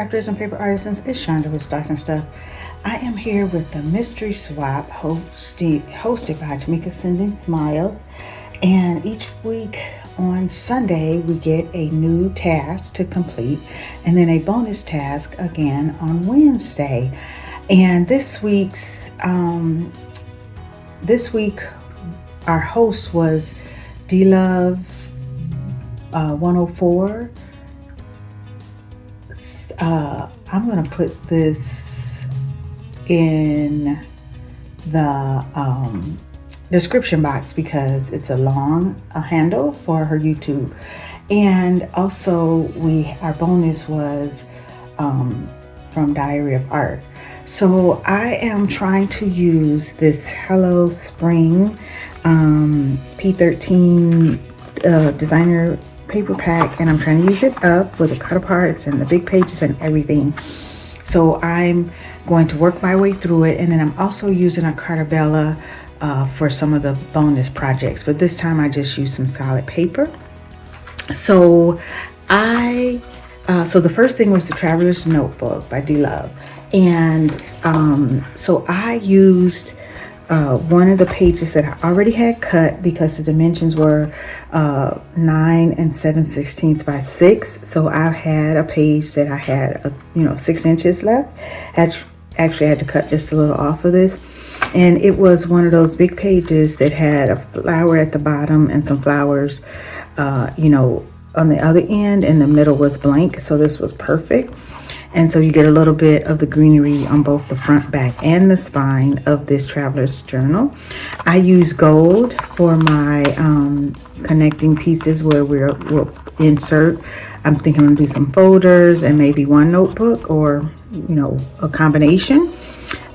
Crafters and Paper Artisans. It's Shonda with Stocking Stuff. I am here with the Mystery Swap hosted by Tamika Sending Smiles. And each week on Sunday, we get a new task to complete and then a bonus task again on Wednesday. And this week, our host was D-Love 104. I'm going to put this in the description box because it's a long handle for her YouTube. And also our bonus was from Diary of Art. So I am trying to use this Hello Spring P13 designer paper pack, and I'm trying to use it up with the cutter parts and the big pages and everything. So I'm going to work my way through it, and then I'm also using a Carta Bella for some of the bonus projects, but this time I just used some solid paper. So the first thing was the Traveler's Notebook by D-Love, and so I used one of the pages that I already had cut because the dimensions were 9 7/16 by 6. So I had a page that I had 6 inches left. Actually had to cut just a little off of this, and it was one of those big pages that had a flower at the bottom and some flowers on the other end, and the middle was blank. So this was perfect. And so you get a little bit of the greenery on both the front, back, and the spine of this traveler's journal. I use gold for my connecting pieces where we'll insert. I'm thinking I'm gonna do some folders and maybe one notebook, or a combination.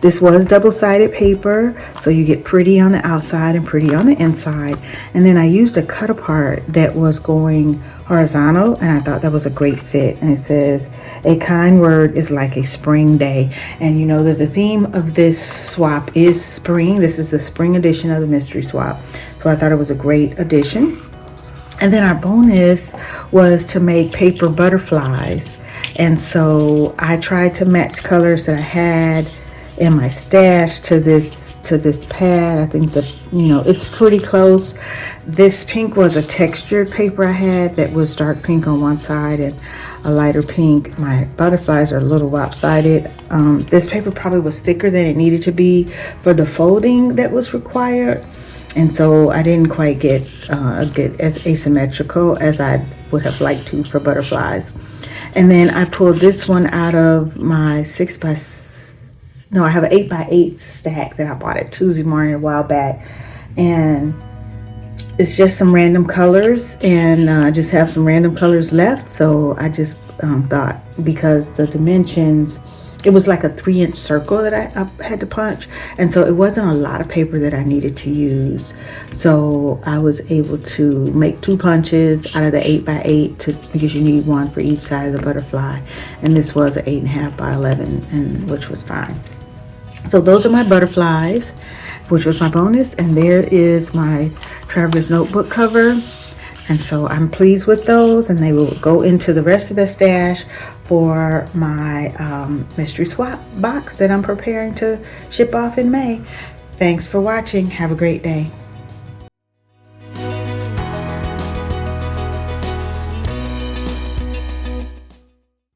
This was double-sided paper, so you get pretty on the outside and pretty on the inside. And then I used a cut apart that was going horizontal, and I thought that was a great fit. And it says, "A kind word is like a spring day." And you know that the theme of this swap is spring. This is the spring edition of the Mystery Swap. So I thought it was a great addition. And then our bonus was to make paper butterflies. And so I tried to match colors that I had in my stash to this pad. I think it's pretty close. This pink was a textured paper I had that was dark pink on one side and a lighter pink. My butterflies are a little lopsided. This paper probably was thicker than it needed to be for the folding that was required, and so I didn't quite get as asymmetrical as I would have liked to for butterflies. And then I pulled this one out of my I have an 8x8 stack that I bought at Tuesday morning a while back, and it's just some random colors, and I just have some random colors left. So I just thought, because the dimensions, it was like a 3-inch circle that I had to punch, and so it wasn't a lot of paper that I needed to use. So I was able to make 2 punches out of the 8x8 because you need one for each side of the butterfly, and this was an 8.5 by 11, and which was fine. So those are my butterflies, which was my bonus, and there is my Traveler's Notebook cover. And so I'm pleased with those, and they will go into the rest of the stash for my Mystery Swap box that I'm preparing to ship off in May. Thanks for watching. Have a great day.